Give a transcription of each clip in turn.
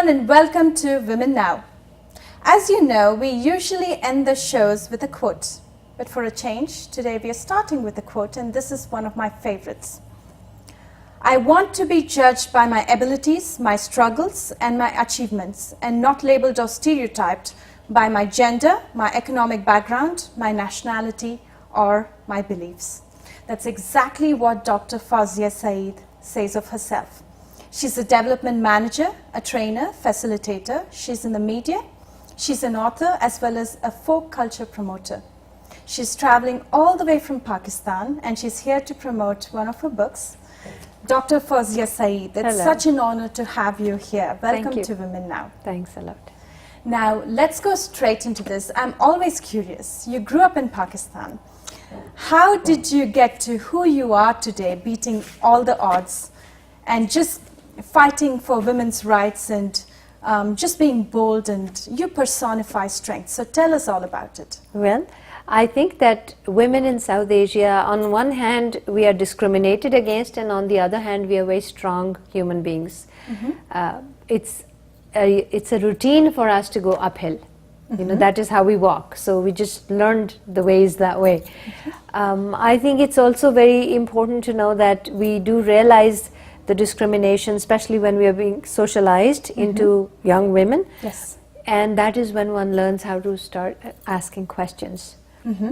and welcome to Women Now. As you know, we usually end the shows with a quote. But for a change, today we are starting with a quote, and this is one of my favorites. I want to be judged by my abilities, my struggles, and my achievements, and not labeled or stereotyped by my gender, my economic background, my nationality, or my beliefs. That's exactly what Dr. Fawzia Saeed says of herself. She's a development manager, a trainer, facilitator. She's in the media. She's an author as well as a folk culture promoter. She's traveling all the way from Pakistan, and she's here to promote one of her books. Dr. Fawzia Saeed, it's such an honor to have you here. Welcome to Women Now. Thanks a lot. Now, let's go straight into this. I'm always curious. You grew up in Pakistan. How did you get to who you are today, beating all the odds and just fighting for women's rights and just being bold, and you personify strength? So tell us all about it. Well, I think that women in South Asia, on one hand, we are discriminated against, and on the other hand, we are very strong human beings. It's a routine for us to go uphill. You know, that is how we walk. So we just learned the ways that way. I think it's also very important to know that we do realize the discrimination, especially when we are being socialized into young women. Yes. And that is when one learns how to start asking questions.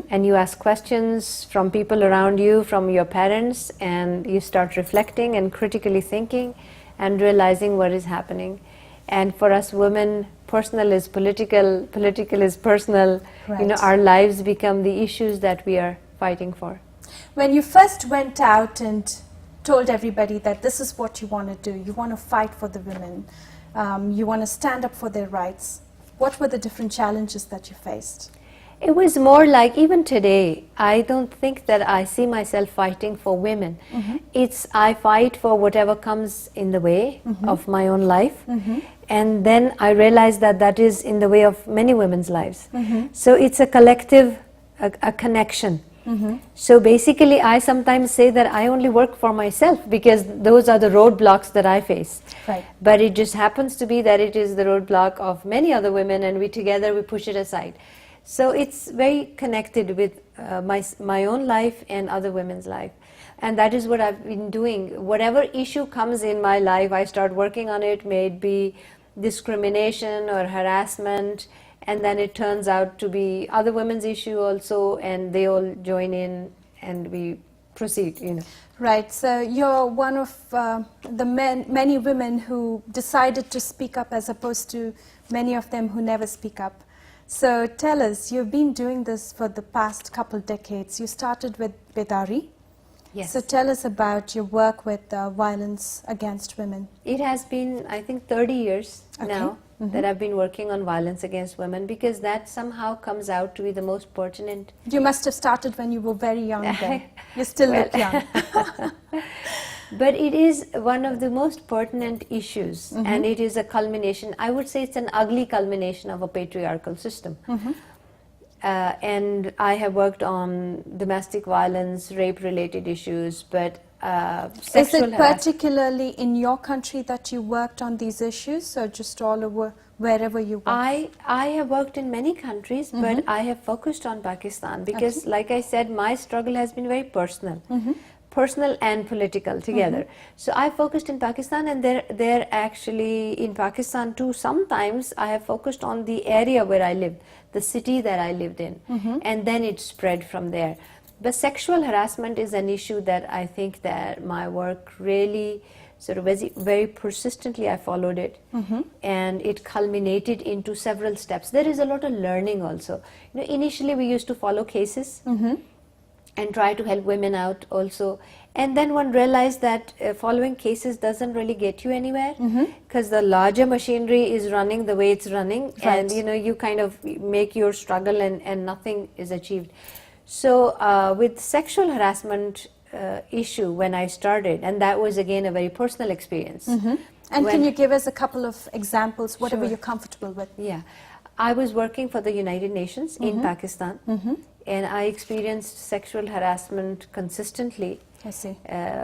And you ask questions from people around you, from your parents, and you start reflecting and critically thinking and realizing what is happening. And for us women, personal is political, political is personal. Right. You know, our lives become the issues that we are fighting for. When you first went out and told everybody that this is what you want to do, you want to fight for the women, you want to stand up for their rights, what were the different challenges that you faced? It was more like, even today, I don't think that I see myself fighting for women. It's I fight for whatever comes in the way of my own life. And then I realize that that is in the way of many women's lives. So it's a collective, a connection. So basically, I sometimes say that I only work for myself because those are the roadblocks that I face. Right. But it just happens to be that it is the roadblock of many other women, and we together we push it aside. So it's very connected with my own life and other women's life. And that is what I've been doing. Whatever issue comes in my life, I start working on it, may it be discrimination or harassment, and then it turns out to be other women's issue also, and they all join in and we proceed, you know. Right, so you're one of the many women who decided to speak up as opposed to many of them who never speak up. So tell us, you've been doing this for the past couple decades. You started with Bedari. Yes. So tell us about your work with violence against women. It has been, I think, 30 years now that I've been working on violence against women, because that somehow comes out to be the most pertinent. You must have started when you were very young then. You still look young. But it is one of the most pertinent issues, and it is a culmination. I would say it's an ugly culmination of a patriarchal system. And I have worked on domestic violence, rape-related issues, but Is it particularly in your country that you worked on these issues, or just all over, wherever you work? I have worked in many countries, but I have focused on Pakistan because, like I said, my struggle has been very personal. Personal and political together. So I focused in Pakistan, and there actually in Pakistan too, sometimes I have focused on the area where I lived, the city that I lived in, and then it spread from there. But sexual harassment is an issue that I think that my work really sort of very persistently I followed it, and it culminated into several steps. There is a lot of learning also. You know, initially we used to follow cases and try to help women out also. And then one realized that following cases doesn't really get you anywhere, because the larger machinery is running the way it's running, and you know, you kind of make your struggle and nothing is achieved. So with sexual harassment issue when I started, and that was again a very personal experience. And can you give us a couple of examples, whatever you're comfortable with? Yeah. I was working for the United Nations in Pakistan, and I experienced sexual harassment consistently I see.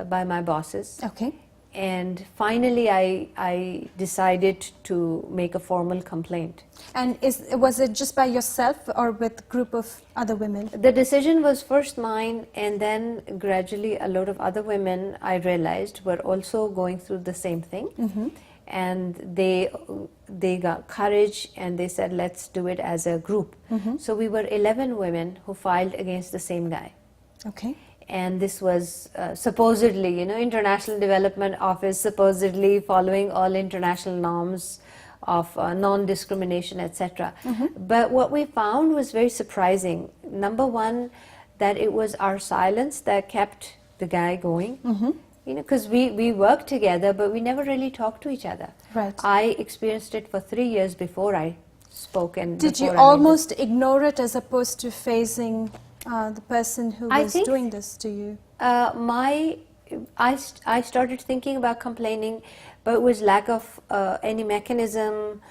by my bosses. Okay. And finally, I decided to make a formal complaint. And was it just by yourself or with a group of other women? The decision was first mine, and then gradually a lot of other women, I realized, were also going through the same thing. Mm-hmm. And they got courage, and they said, let's do it as a group. Mm-hmm. So we were 11 women who filed against the same guy. Okay. And this was supposedly, International Development Office, supposedly following all international norms of non-discrimination, etc. Mm-hmm. But what we found was very surprising. Number one, that it was our silence that kept the guy going. Mm-hmm. Because we worked together, but we never really talked to each other. Right. I experienced it for 3 years before I spoke. And did you before I made almost ignore it as opposed to facing the person who I was think, doing this to you? I started thinking about complaining, but it was lack of any mechanism.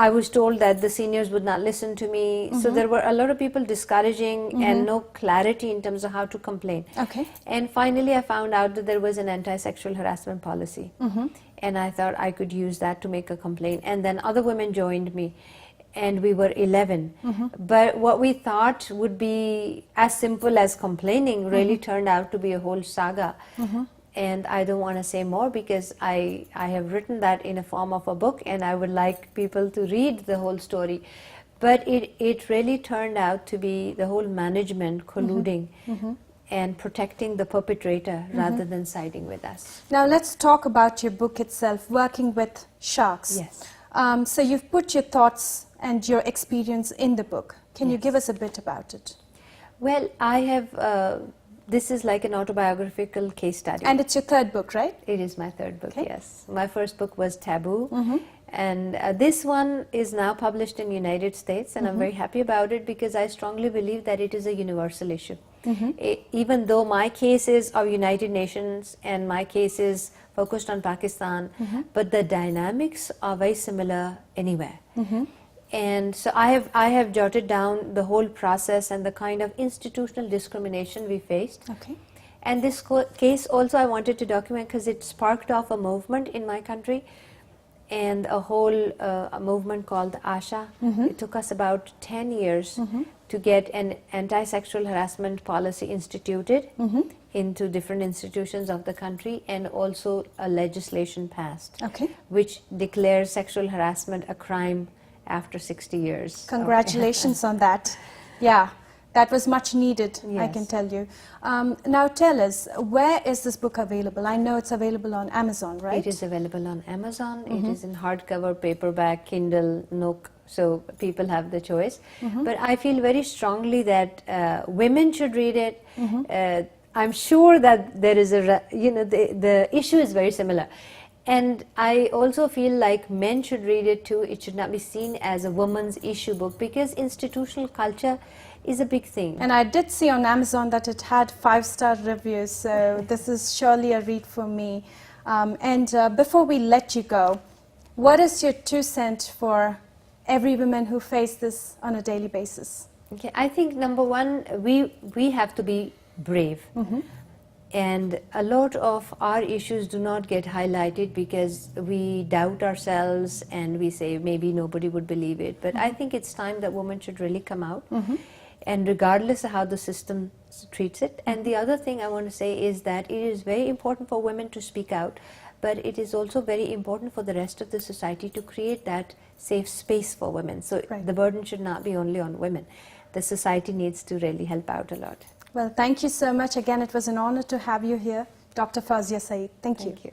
I was told that the seniors would not listen to me. Mm-hmm. So there were a lot of people discouraging Mm-hmm. and no clarity in terms of how to complain. Okay. And finally I found out that there was an anti-sexual harassment policy. Mm-hmm. And I thought I could use that to make a complaint. And then other women joined me, and we were 11. Mm-hmm. But what we thought would be as simple as complaining really turned out to be a whole saga. Mm-hmm. And I don't want to say more because I have written that in a form of a book, and I would like people to read the whole story. But it really turned out to be the whole management colluding and protecting the perpetrator rather than siding with us. Now let's talk about your book itself, Working with Sharks. Yes. So you've put your thoughts and your experience in the book. Can you give us a bit about it? Well, I have, this is like an autobiographical case study. And it's your third book, right? It is my third book, Okay. yes. My first book was Taboo. And this one is now published in United States, and I'm very happy about it because I strongly believe that it is a universal issue. Even though my case is of United Nations and my case is focused on Pakistan, but the dynamics are very similar anywhere. And so I have jotted down the whole process and the kind of institutional discrimination we faced. Okay. And this case also I wanted to document because it sparked off a movement in my country, and a whole a movement called ASHA. It took us about 10 years to get an anti-sexual harassment policy instituted into different institutions of the country, and also a legislation passed, Okay. which declares sexual harassment a crime after 60 years. Congratulations on that. Yeah, that was much needed, I can Yes. tell you. Now tell us, where is this book available? I know it's available on Amazon, right? It is available on Amazon. It is in hardcover, paperback, Kindle, Nook, so people have the choice. But I feel very strongly that women should read it. I'm sure that there is the issue is very similar. And I also feel like men should read it too. It should not be seen as a woman's issue book, because institutional culture is a big thing. And I did see on Amazon that it had 5-star reviews, so this is surely a read for me. Before we let you go, what is your 2 cents for every woman who face this on a daily basis? Okay, I think number one, we have to be brave. And a lot of our issues do not get highlighted because we doubt ourselves and we say maybe nobody would believe it. But I think it's time that women should really come out, and regardless of how the system treats it. And the other thing I want to say is that it is very important for women to speak out, but it is also very important for the rest of the society to create that safe space for women. So the burden should not be only on women. The society needs to really help out a lot. Well, thank you so much. Again, it was an honor to have you here, Dr. Fawzia Saeed. Thank you. Thank you.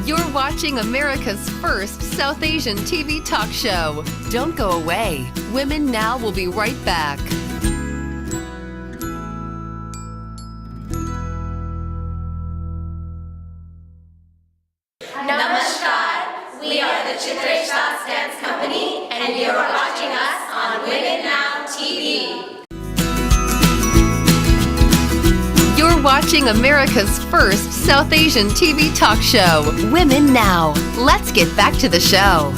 You're watching America's first South Asian TV talk show. Don't go away. Women Now will be right back. Namaskar, we are the Chitreshta Dance Company and you're watching us on Women Now TV. You're watching America's first South Asian TV talk show, Women Now. Let's get back to the show.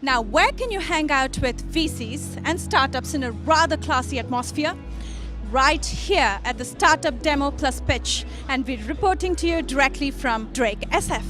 Now, where can you hang out with VCs and startups in a rather classy atmosphere? Right here at the Startup Demo Plus Pitch, and we're reporting to you directly from Drake SF.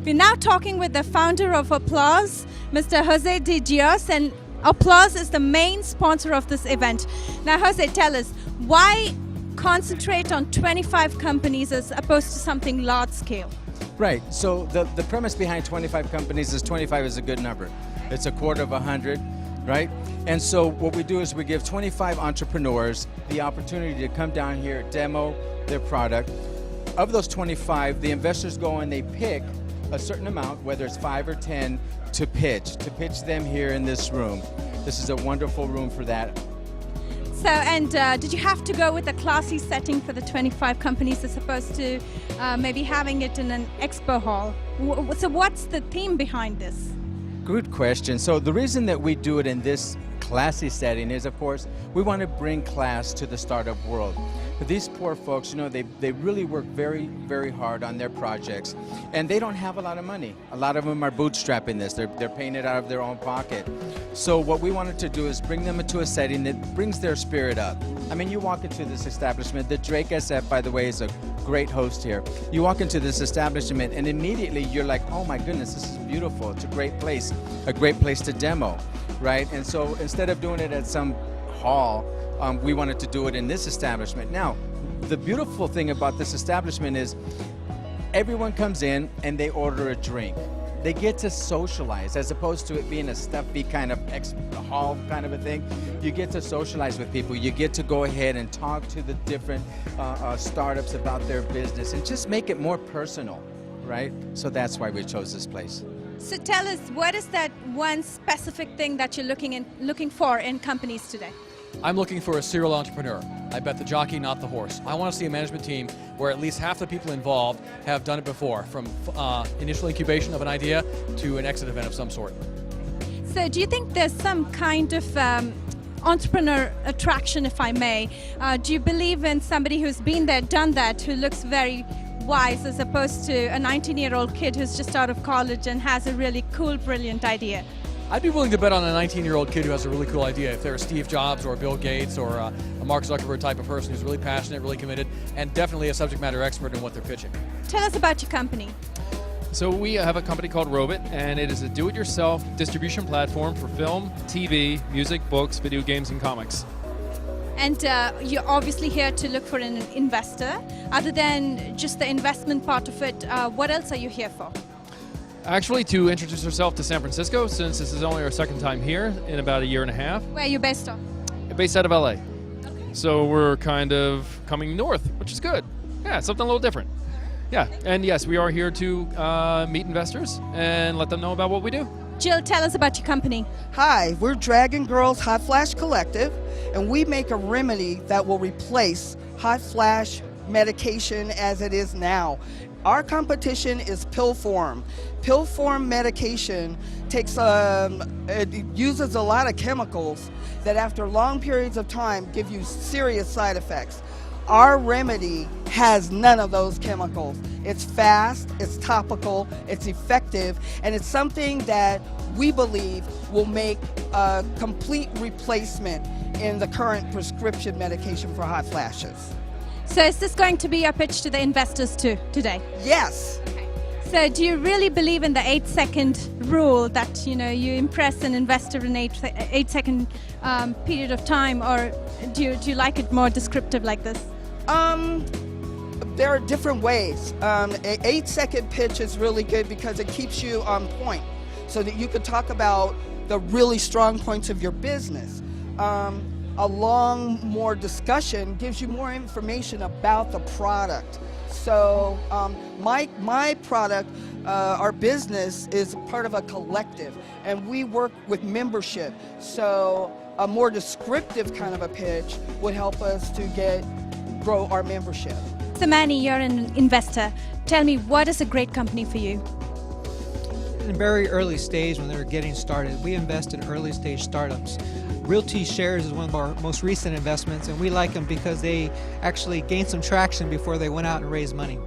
We're now talking with the founder of Applause, Mr. Jose De Dios, and Applause is the main sponsor of this event. Now, Jose, tell us, why concentrate on 25 companies as opposed to something large scale? Right, so the premise behind 25 companies is 25 is a good number. It's a quarter of 100, right? And so what we do is we give 25 entrepreneurs the opportunity to come down here, demo their product. Of those 25, the investors go and they pick a certain amount, whether it's 5 or 10, to pitch them here in this room. This is a wonderful room for that. So, and did you have to go with a classy setting for the 25 companies as opposed to maybe having it in an expo hall? So what's the theme behind this? Good question. So the reason that we do it in this classy setting is, of course, we want to bring class to the startup world. But these poor folks, you know, they really work very, very hard on their projects, and they don't have a lot of money. A lot of them are bootstrapping this. They're paying it out of their own pocket. So what we wanted to do is bring them into a setting that brings their spirit up. I mean, you walk into this establishment. The Drake SF, by the way, is a great host here. You walk into this establishment, and immediately you're like, oh my goodness, this is beautiful. It's a great place to demo, right? And so instead of doing it at some hall, we wanted to do it in this establishment. Now, the beautiful thing about this establishment is everyone comes in and they order a drink. They get to socialize, as opposed to it being a stuffy kind of hall kind of a thing. You get to socialize with people. You get to go ahead and talk to the different startups about their business and just make it more personal, right? So that's why we chose this place. So tell us, what is that one specific thing that you're looking for in companies today? I'm looking for a serial entrepreneur. I bet the jockey, not the horse. I want to see a management team where at least half the people involved have done it before, from initial incubation of an idea to an exit event of some sort. So do you think there's some kind of entrepreneur attraction, if I may? Do you believe in somebody who's been there, done that, who looks very wise, as opposed to a 19-year-old kid who's just out of college and has a really cool, brilliant idea? I'd be willing to bet on a 19-year-old kid who has a really cool idea. If they're Steve Jobs or Bill Gates or a Mark Zuckerberg type of person who's really passionate, really committed, and definitely a subject matter expert in what they're pitching. Tell us about your company. So we have a company called Robit, and it is a do-it-yourself distribution platform for film, TV, music, books, video games, and comics. And you're obviously here to look for an investor. Other than just the investment part of it, what else are you here for? Actually, to introduce ourselves to San Francisco, since this is only our second time here in about a year and a half. Where are you based on? Based out of LA. So we're kind of coming north, which is good. Yeah, something a little different. Yeah, and yes, we are here to meet investors and let them know about what we do. Jill, tell us about your company. Hi, we're Dragon Girls Hot Flash Collective, and we make a remedy that will replace hot flash medication as it is now. Our competition is pill form. Pill form medication it uses a lot of chemicals that after long periods of time give you serious side effects. Our remedy has none of those chemicals. It's fast, it's topical, it's effective, and it's something that we believe will make a complete replacement in the current prescription medication for hot flashes. So is this going to be your pitch to the investors too today? Yes. Okay. So do you really believe in the 8-second rule that you impress an investor in 8-second period of time, or do you like it more descriptive like this? There are different ways. An 8-second pitch is really good because it keeps you on point, so that you can talk about the really strong points of your business. A long, more discussion gives you more information about the product. So my product, our business is part of a collective, and we work with membership. So a more descriptive kind of a pitch would help us to grow our membership. So Manny, you're an investor. Tell me, what is a great company for you? in very early stage when they were getting started. We invest in early stage startups. Realty Shares is one of our most recent investments, and we like them because they actually gained some traction before they went out and raised money.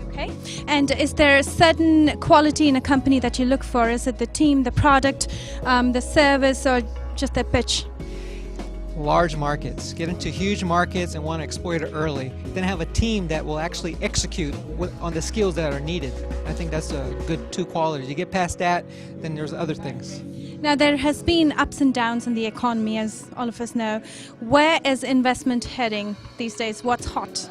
Okay. And is there a certain quality in a company that you look for? Is it the team, the product, the service, or just the pitch? Large markets. Get into huge markets and want to exploit it early. Then have a team that will actually execute on the skills that are needed. I think that's a good two qualities. You get past that, then there's other things. Now, there has been ups and downs in the economy, as all of us know. Where is investment heading these days? What's hot?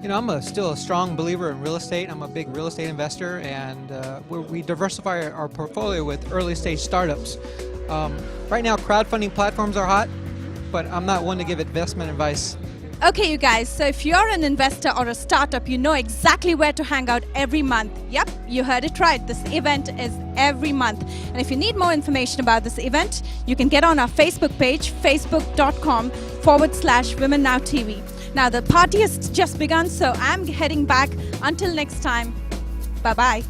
You know, I'm still a strong believer in real estate. I'm a big real estate investor, and we diversify our portfolio with early stage startups. Right now, crowdfunding platforms are hot, but I'm not one to give investment advice. Okay, you guys, so if you're an investor or a startup, you know exactly where to hang out every month. Yep, you heard it right. This event is every month. And if you need more information about this event, you can get on our Facebook page, facebook.com/Women Now TV. Now, the party has just begun, so I'm heading back. Until next time, bye-bye.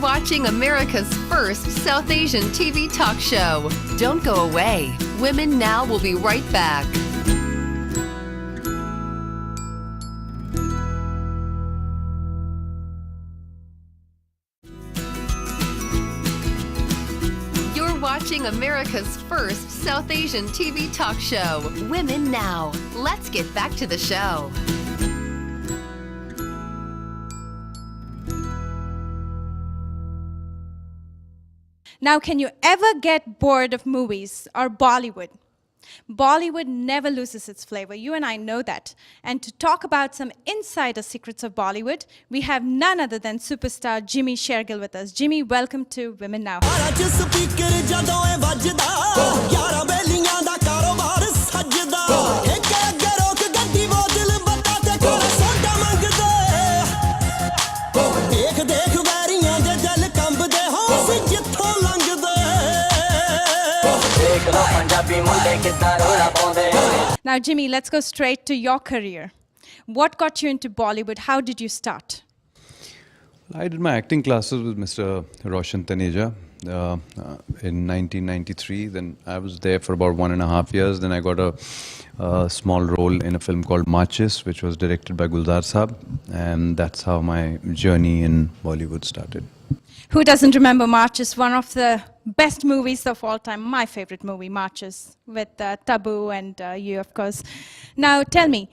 Watching America's first South Asian TV talk show. Don't go away. Women Now will be right back. You're watching America's first South Asian TV talk show. Women Now. Let's get back to the show. Now, can you ever get bored of movies or Bollywood? Bollywood never loses its flavor. You and I know that. And to talk about some insider secrets of Bollywood, we have none other than superstar Jimmy Shergill with us. Jimmy, welcome to Women Now. Now, Jimmy, let's go straight to your career. What got you into Bollywood? How did you start? I did my acting classes with Mr. Roshan Taneja in 1993. Then I was there for about 1.5 years. Then I got a small role in a film called Marches, which was directed by Gulzar Saab. And that's how my journey in Bollywood started. Who doesn't remember Marches? One of the best movies of all time. My favorite movie, Marches, with Tabu and you, of course. Now, tell me,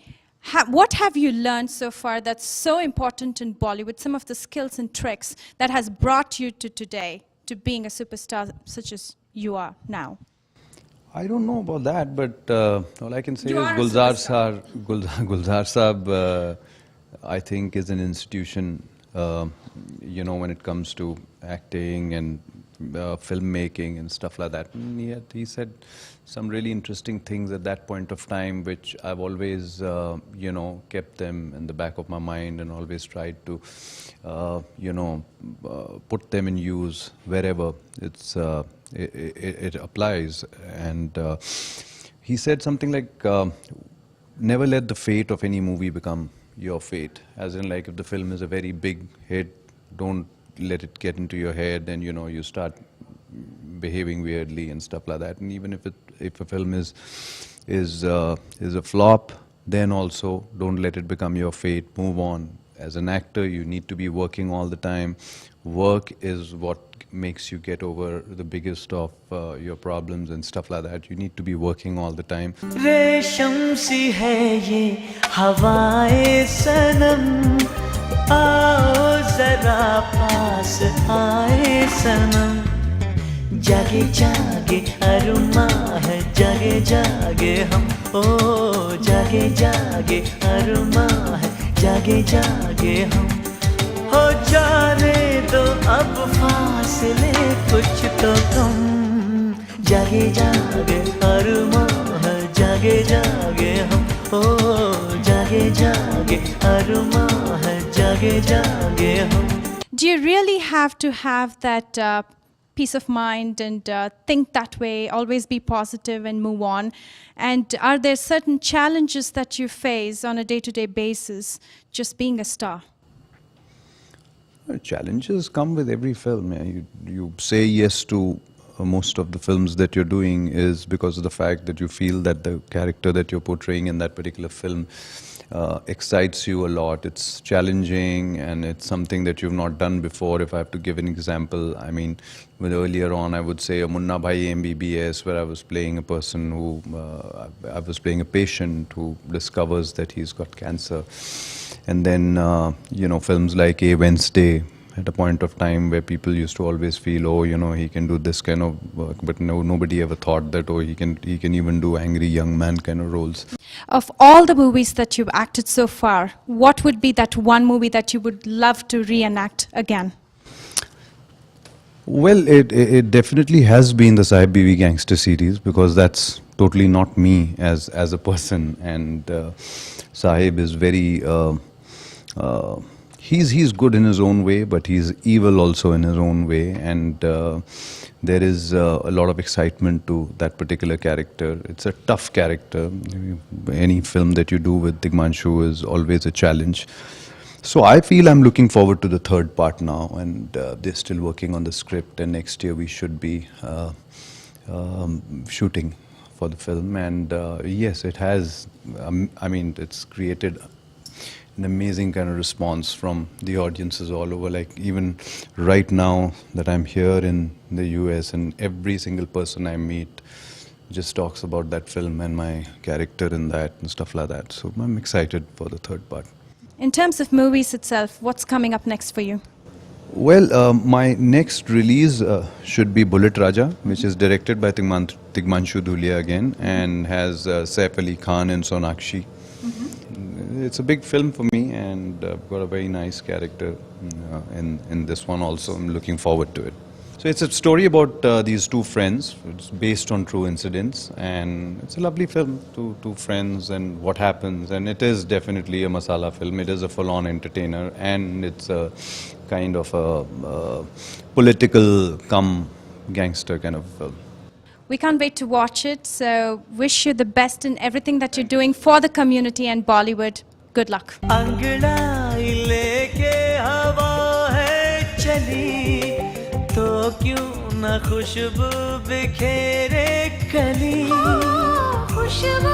what have you learned so far that's so important in Bollywood? Some of the skills and tricks that has brought you to today, to being a superstar such as you are now. I don't know about that, but all I can say is Gulzar Saab, I think, is an institution. You know, when it comes to acting and filmmaking and stuff like that. And he said some really interesting things at that point of time, which I've always, you know, kept them in the back of my mind and always tried to, you know, put them in use wherever it applies. And he said something like, never let the fate of any movie become your fate. As in, like, if the film is a very big hit, don't let it get into your head and, you know, you start behaving weirdly and stuff like that. And even if a film is a flop, then also don't let it become your fate. Move on. As an actor, you need to be working all the time. Work is what makes you get over the biggest of your problems and stuff like that. You need to be working all the time. रेशम सी है ये हवाएं सनम, आओ जरा पास आए सनम, जागे जागे अरुमा है, जागे जागे हम, ओ जागे जागे अरुमा है, जागे जागे हम, हो जाने दो अब फासले कुछ तो कम, जागे जागे अरुमा है, जागे जागे हम, ओ जागे जागे अरुमा है, जागे जागे हम. do you really have to have that peace of mind and think that way, always be positive and move on? And are there certain challenges that you face on a day-to-day basis just being a star? Challenges come with every film. You say yes to most of the films that you're doing is because of the fact that you feel that the character that you're portraying in that particular film excites you a lot. It's challenging and it's something that you've not done before. If I have to give an example, I mean, earlier on I would say a Munna Bhai MBBS, where I was playing a person who, I was playing a patient who discovers that he's got cancer. And then, you know, films like A Wednesday, at a point of time where people used to always feel, oh, you know, he can do this kind of work, but nobody ever thought that, oh, he can even do angry young man kind of roles. Of all the movies that you've acted so far, what would be that one movie that you would love to reenact again? Well, it definitely has been the Sahib Biwi Gangster series, because that's totally not me as a person, and Sahib is very he's good in his own way, but he's evil also in his own way, and there is a lot of excitement to that particular character. It's a tough character. Any film that you do with Tigmanshu is always a challenge. So I feel I'm looking forward to the third part now, and they're still working on the script, and next year we should be shooting for the film. And yes, it has, I mean, it's created an amazing kind of response from the audiences all over. Like even right now that I'm here in the US, and every single person I meet just talks about that film and my character in that and stuff like that. So I'm excited for the third part. In terms of movies itself, what's coming up next for you? Well, my next release should be Bullet Raja, which is directed by Tigmanshu Dhulia again, and has Saif Ali Khan and Sonakshi. It's a big film for me, and I've got a very nice character in this one also. I'm looking forward to it. So it's a story about these two friends. It's based on true incidents, and it's a lovely film, two friends and what happens. And it is definitely a masala film. It is a full-on entertainer, and it's a kind of a political cum gangster kind of film. We can't wait to watch it, so wish you the best in everything that you're doing for the community and Bollywood. Good luck. अंगड़ाई लेके हवा है चली, तो क्यों न खुशबू बिखेरे कली, खुशबू